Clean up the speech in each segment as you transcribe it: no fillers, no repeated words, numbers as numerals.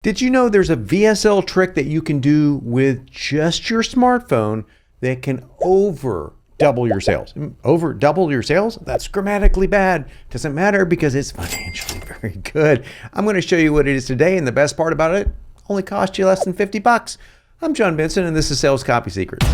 Did you know there's a VSL trick that you can do with just your smartphone that can over double your sales? Over double your sales? That's grammatically bad. Doesn't matter because it's financially very good. I'm going to show you what it is today, and the best part about it, only cost you less than 50 bucks. I'm John Benson, and this is Sales Copy Secrets.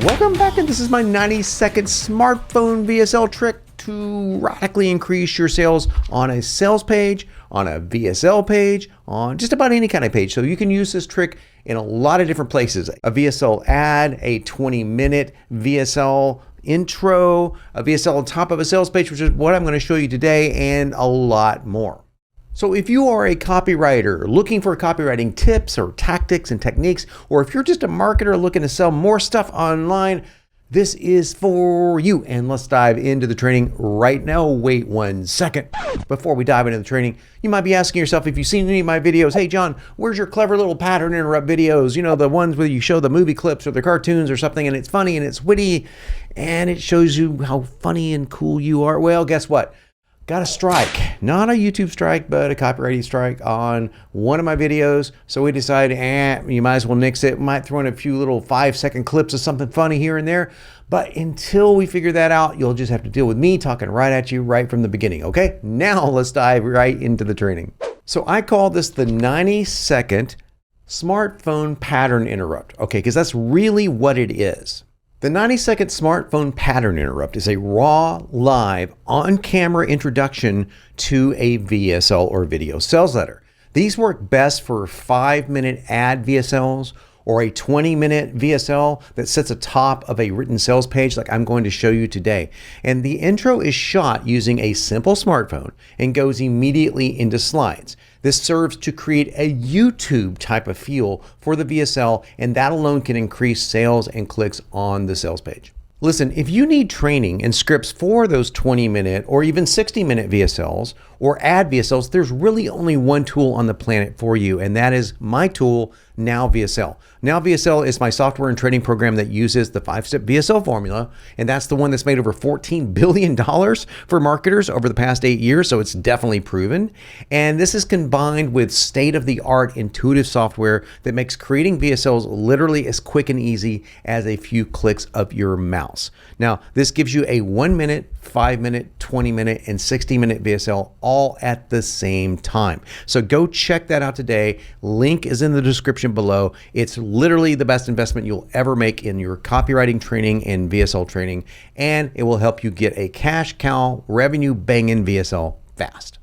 Welcome back, and this is my 90-second smartphone VSL trick to radically increase your sales on a sales page, on a VSL page, on just about any kind of page. So you can use this trick in a lot of different places. A VSL ad, a 20-minute VSL intro, a VSL on top of a sales page, which is what I'm going to show you today, and a lot more. So if you are a copywriter looking for copywriting tips or tactics and techniques, or if you're just a marketer looking to sell more stuff online, this is for you. And let's dive into the training right now. Wait 1 second. Before we dive into the training, you might be asking yourself, if you've seen any of my videos, hey John, where's your clever little pattern interrupt videos? You know, the ones where you show the movie clips or the cartoons or something, and it's funny and it's witty and it shows you how funny and cool you are. Well, guess what? Got a strike, not a YouTube strike, but a copywriting strike on one of my videos. So we decided, you might as well nix it. Might throw in a few little 5-second clips of something funny here and there. But until we figure that out, you'll just have to deal with me talking right at you right from the beginning. Okay, now let's dive right into the training. So I call this the 90-second smartphone pattern interrupt. Okay, because that's really what it is. The 90-second smartphone pattern interrupt is a raw, live, on-camera introduction to a VSL or video sales letter. These work best for 5-minute ad VSLs or a 20-minute VSL that sits atop of a written sales page like I'm going to show you today. And the intro is shot using a simple smartphone and goes immediately into slides. This serves to create a YouTube type of feel for the VSL, and that alone can increase sales and clicks on the sales page. Listen, if you need training and scripts for those 20-minute or even 60-minute VSLs or ad VSLs, there's really only one tool on the planet for you, and that is my tool, Now VSL. Now VSL is my software and training program that uses the 5-step VSL formula, and that's the one that's made over $14 billion for marketers over the past 8 years, so it's definitely proven. And this is combined with state-of-the-art intuitive software that makes creating VSLs literally as quick and easy as a few clicks of your mouse. Now, this gives you a 1-minute, 5-minute, 20-minute, and 60-minute VSL all at the same time. So go check that out today. Link is in the description below. It's literally the best investment you'll ever make in your copywriting training and VSL training, and it will help you get a cash cow revenue banging VSL fast.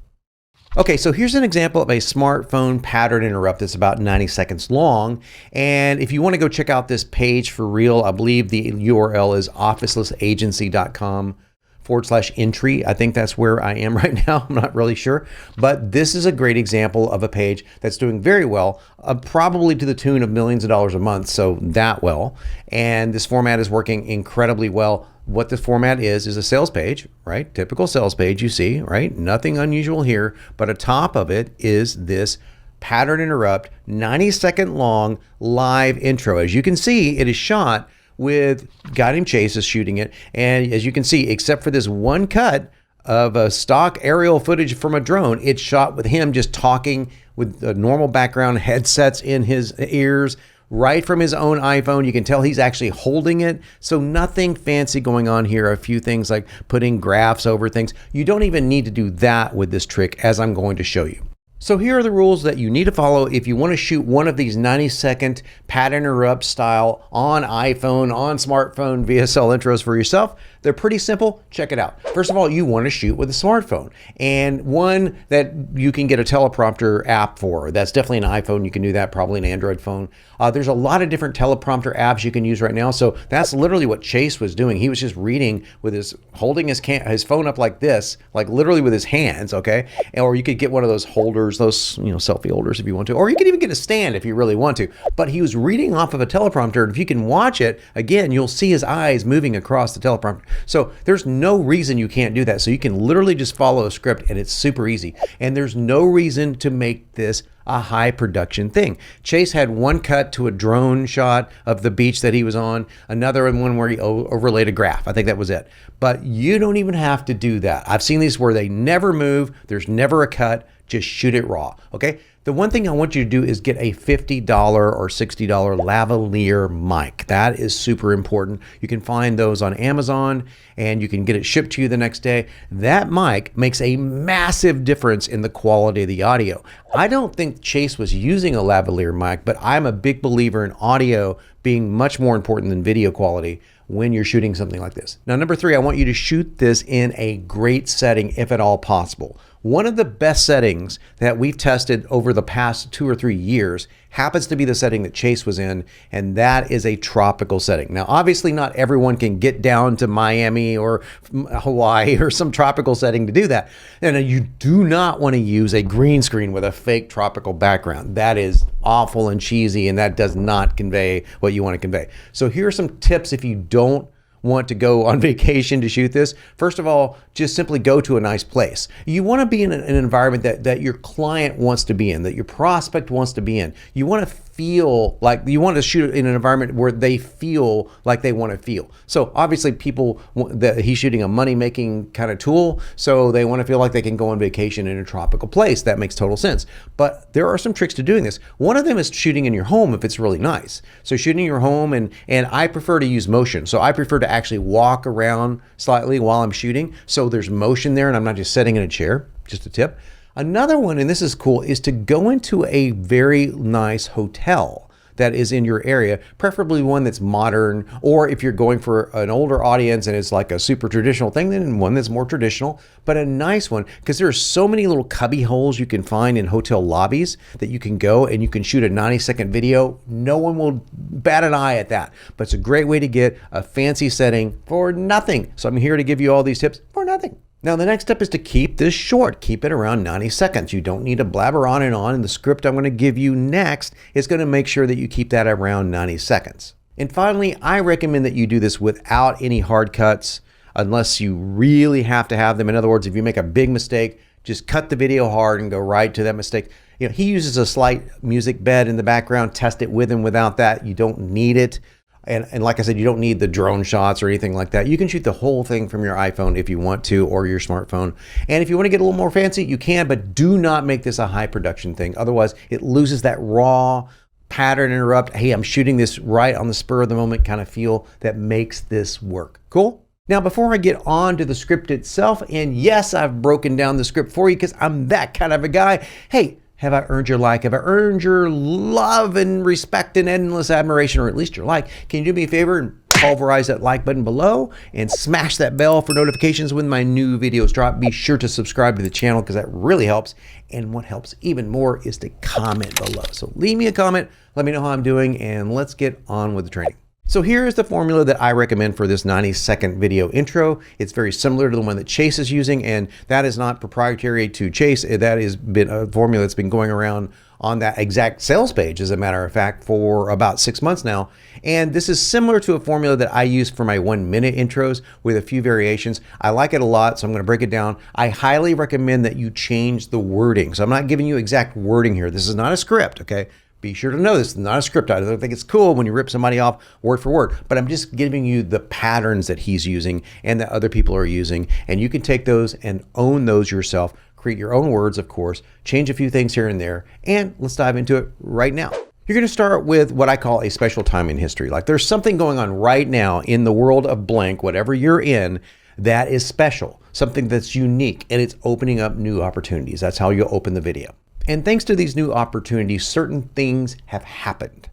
Okay, so here's an example of a smartphone pattern interrupt that's about 90 seconds long. And if you want to go check out this page for real, I believe the URL is officelessagency.com/entry. I think that's where I am right now. I'm not really sure, but this is a great example of a page that's doing very well, probably to the tune of millions of dollars a month. So that well, and this format is working incredibly well. What this format is a sales page, right? Typical sales page you see, right? Nothing unusual here, but atop of it is this pattern interrupt, 90-second long live intro. As you can see, it is shot with a guy named Chase is shooting it. And as you can see, except for this one cut of a stock aerial footage from a drone, it's shot with him just talking with the normal background headsets in his ears, right from his own iPhone. You can tell he's actually holding it. So nothing fancy going on here. A few things like putting graphs over things. You don't even need to do that with this trick, as I'm going to show you. So here are the rules that you need to follow if you want to shoot one of these 90-second pattern interrupt style on iPhone, on smartphone VSL intros for yourself. They're pretty simple. Check it out. First of all, you want to shoot with a smartphone, and one that you can get a teleprompter app for. That's definitely an iPhone. You can do that, probably an Android phone. There's a lot of different teleprompter apps you can use right now. So that's literally what Chase was doing. He was just reading with holding his phone up like this, like literally with his hands, okay? Or you could get one of those holders holders, those, selfie holders if you want to, or you can even get a stand if you really want to. But he was reading off of a teleprompter, and if you can watch it, again, you'll see his eyes moving across the teleprompter. So there's no reason you can't do that. So you can literally just follow a script, and it's super easy. And there's no reason to make this a high production thing. Chase had one cut to a drone shot of the beach that he was on, another one where he overlaid a graph. I think that was it. But you don't even have to do that. I've seen these where they never move. There's never a cut. Just shoot it raw. Okay. The one thing I want you to do is get a $50 or $60 lavalier mic. That is super important. You can find those on Amazon and you can get it shipped to you the next day. That mic makes a massive difference in the quality of the audio. I don't think Chase was using a lavalier mic, but I'm a big believer in audio being much more important than video quality when you're shooting something like this. Now, number 3, I want you to shoot this in a great setting if at all possible. One of the best settings that we've tested over the past 2 or 3 years happens to be the setting that Chase was in, and that is a tropical setting. Now, obviously not everyone can get down to Miami or Hawaii or some tropical setting to do that. And you do not want to use a green screen with a fake tropical background. That is awful and cheesy, and that does not convey what you want to convey. So here are some tips if you don't want to go on vacation to shoot this. First of all, just simply go to a nice place. You want to be in an environment that your client wants to be in, that your prospect wants to be in. You want to feel like you want to shoot in an environment where they feel like they want to feel. So obviously he's shooting a money-making kind of tool, so they want to feel like they can go on vacation in a tropical place. That makes total sense. But there are some tricks to doing this. One of them is shooting in your home if it's really nice. So shooting in your home, and I prefer to use motion. So I prefer to actually walk around slightly while I'm shooting. So there's motion there and I'm not just sitting in a chair. Just a tip. Another one, and this is cool, is to go into a very nice hotel that is in your area, preferably one that's modern, or if you're going for an older audience and it's like a super traditional thing, then one that's more traditional, but a nice one, because there are so many little cubby holes you can find in hotel lobbies that you can go and you can shoot a 90-second video. No one will bat an eye at that, but it's a great way to get a fancy setting for nothing. So I'm here to give you all these tips for nothing. Now, the next step is to keep this short. Keep it around 90 seconds. You don't need to blabber on, and the script I'm going to give you next is going to make sure that you keep that around 90 seconds. And finally, I recommend that you do this without any hard cuts unless you really have to have them. In other words, if you make a big mistake, just cut the video hard and go right to that mistake. He uses a slight music bed in the background. Test it with and without that. You don't need it. And like I said, you don't need the drone shots or anything like that. You can shoot the whole thing from your iPhone if you want to, or your smartphone. And if you want to get a little more fancy, you can, but do not make this a high production thing. Otherwise, it loses that raw pattern interrupt. Hey, I'm shooting this right on the spur of the moment kind of feel that makes this work. Cool? Now, before I get on to the script itself, and yes, I've broken down the script for you because I'm that kind of a guy. Hey, have I earned your like? Have I earned your love and respect and endless admiration, or at least your like? Can you do me a favor and pulverize that like button below and smash that bell for notifications when my new videos drop? Be sure to subscribe to the channel because that really helps. And what helps even more is to comment below. So leave me a comment, let me know how I'm doing, and let's get on with the training. So here is the formula that I recommend for this 90-second video intro. It's very similar to the one that Chase is using, and that is not proprietary to Chase. That has been a formula that's been going around on that exact sales page, as a matter of fact, for about 6 months now. And this is similar to a formula that I use for my 1-minute intros with a few variations. I like it a lot, so I'm going to break it down. I highly recommend that you change the wording. So I'm not giving you exact wording here. This is not a script, okay? Be sure to know this is not a script. I don't think it's cool when you rip somebody off word for word, but I'm just giving you the patterns that he's using and that other people are using. And you can take those and own those yourself, create your own words, of course, change a few things here and there. And let's dive into it right now. You're going to start with what I call a special time in history. Like there's something going on right now in the world of blank, whatever you're in, that is special, something that's unique, and it's opening up new opportunities. That's how you open the video. And thanks to these new opportunities, certain things have happened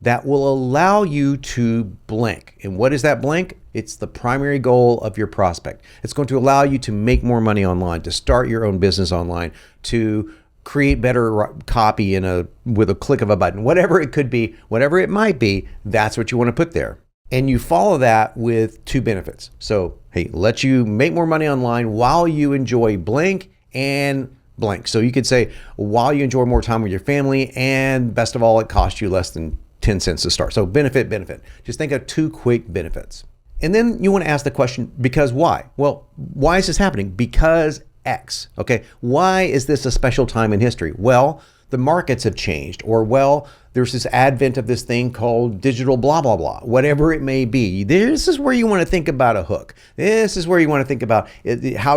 that will allow you to blank. And what is that blank? It's the primary goal of your prospect. It's going to allow you to make more money online, to start your own business online, to create better copy with a click of a button, whatever it could be, whatever it might be, that's what you want to put there. And you follow that with 2 benefits. So, hey, let you make more money online while you enjoy blank, and blank. So you could say, while you enjoy more time with your family, and best of all, it costs you less than 10 cents to start. So benefit. Just think of 2 quick benefits. And then you want to ask the question, because why? Well, why is this happening? Because X. Okay. Why is this a special time in history? Well, the markets have changed, or well, there's this advent of this thing called digital blah, blah, blah, whatever it may be. This is where you want to think about a hook. This is where you want to think about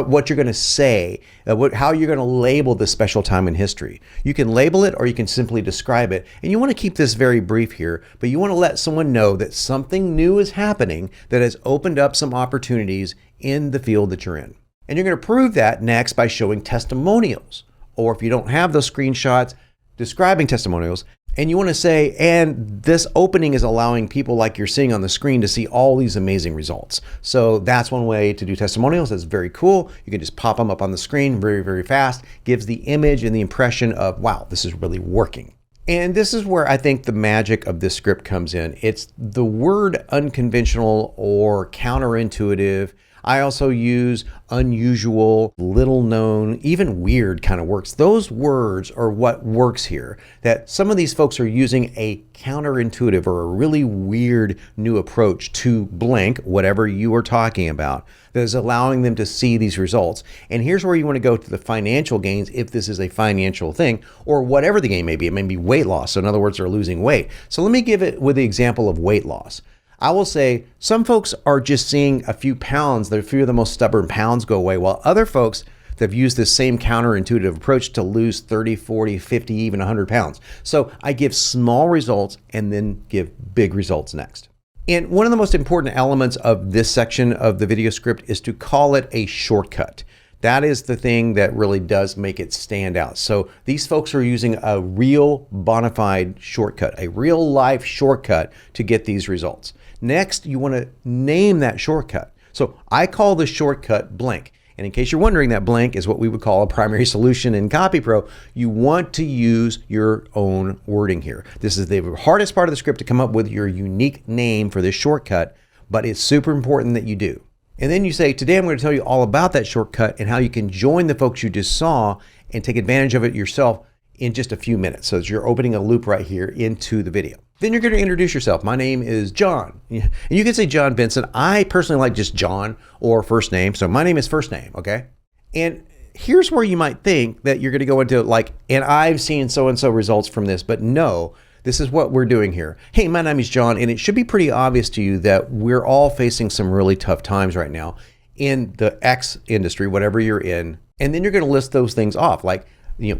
what you're going to say, how you're going to label this special time in history. You can label it or you can simply describe it. And you want to keep this very brief here, but you want to let someone know that something new is happening that has opened up some opportunities in the field that you're in. And you're going to prove that next by showing testimonials. Or if you don't have those screenshots, describing testimonials. And you want to say, and this opening is allowing people like you're seeing on the screen to see all these amazing results. So that's one way to do testimonials. That's very cool. You can just pop them up on the screen very, very fast. Gives the image and the impression of, wow, this is really working. And this is where I think the magic of this script comes in. It's the word unconventional or counterintuitive. I also use unusual, little known, even weird kind of works. Those words are what works here. That some of these folks are using a counterintuitive or a really weird new approach to blank, whatever you are talking about, that is allowing them to see these results. And here's where you want to go to the financial gains if this is a financial thing, or whatever the gain may be. It may be weight loss. So in other words, they're losing weight. So let me give it with the example of weight loss. I will say some folks are just seeing a few pounds, a few of the most stubborn pounds go away, while other folks that have used this same counterintuitive approach to lose 30, 40, 50, even 100 pounds. So I give small results and then give big results next. And one of the most important elements of this section of the video script is to call it a shortcut. That is the thing that really does make it stand out. So these folks are using a real bona fide shortcut, a real life shortcut to get these results. Next, you want to name that shortcut. So I call the shortcut blank. And in case you're wondering, that blank is what we would call a primary solution in CopyPro. You want to use your own wording here. This is the hardest part of the script, to come up with your unique name for this shortcut, but it's super important that you do. And then you say, today I'm going to tell you all about that shortcut and how you can join the folks you just saw and take advantage of it yourself in just a few minutes. So you're opening a loop right here into the video. Then you're going to introduce yourself. My name is John. And you can say John Benson. I personally like just John or first name. So my name is first name, okay? And here's where you might think that you're going to go into like, and I've seen so-and-so results from this, but no, this is what we're doing here. Hey, my name is John, and it should be pretty obvious to you that we're all facing some really tough times right now in the X industry, whatever you're in. And then you're going to list those things off, like,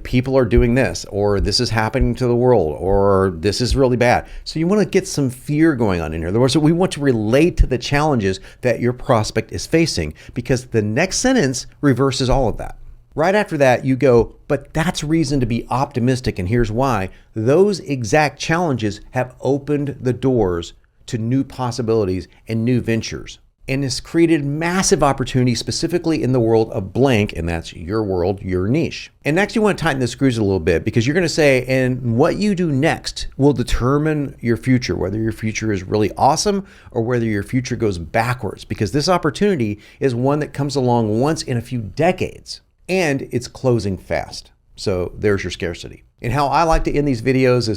people are doing this, or this is happening to the world, or this is really bad. So you want to get some fear going on in here. In other words, we want to relate to the challenges that your prospect is facing, because the next sentence reverses all of that. Right after that, you go, but that's reason to be optimistic, and here's why. Those exact challenges have opened the doors to new possibilities and new ventures, and has created massive opportunities specifically in the world of blank, and that's your world, your niche. And next, you want to tighten the screws a little bit, because you're going to say, and what you do next will determine your future, whether your future is really awesome or whether your future goes backwards, because this opportunity is one that comes along once in a few decades. And it's closing fast. So there's your scarcity. And how I like to end these videos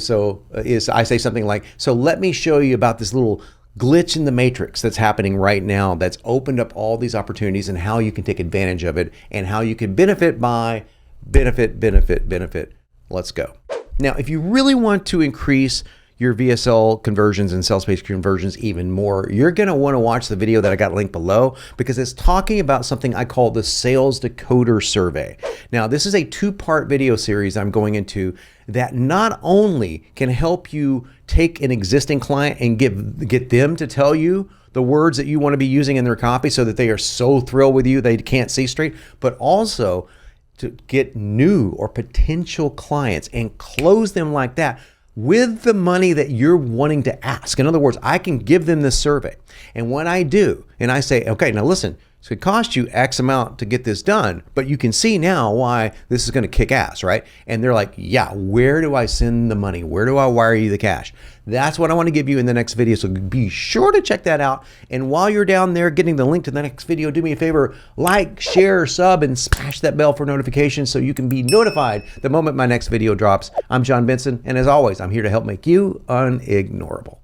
is I say something like, so let me show you about this little glitch in the matrix that's happening right now that's opened up all these opportunities, and how you can take advantage of it, and how you can benefit by benefit. Let's go. Now, if you really want to increase your VSL conversions and sales page conversions even more, you're going to want to watch the video that I got linked below, because it's talking about something I call the Sales Decoder Survey. Now, this is a 2-part video series I'm going into that not only can help you take an existing client and get them to tell you the words that you want to be using in their copy so that they are so thrilled with you they can't see straight, but also to get new or potential clients and close them like that with the money that you're wanting to ask. In other words, I can give them this survey. And when I do, and I say, okay, now listen, So it cost you X amount to get this done, but you can see now why this is going to kick ass, right? And they're like, yeah, where do I send the money? Where do I wire you the cash? That's what I want to give you in the next video. So be sure to check that out. And while you're down there getting the link to the next video, do me a favor, like, share, sub, and smash that bell for notifications so you can be notified the moment my next video drops. I'm John Benson, and as always, I'm here to help make you unignorable.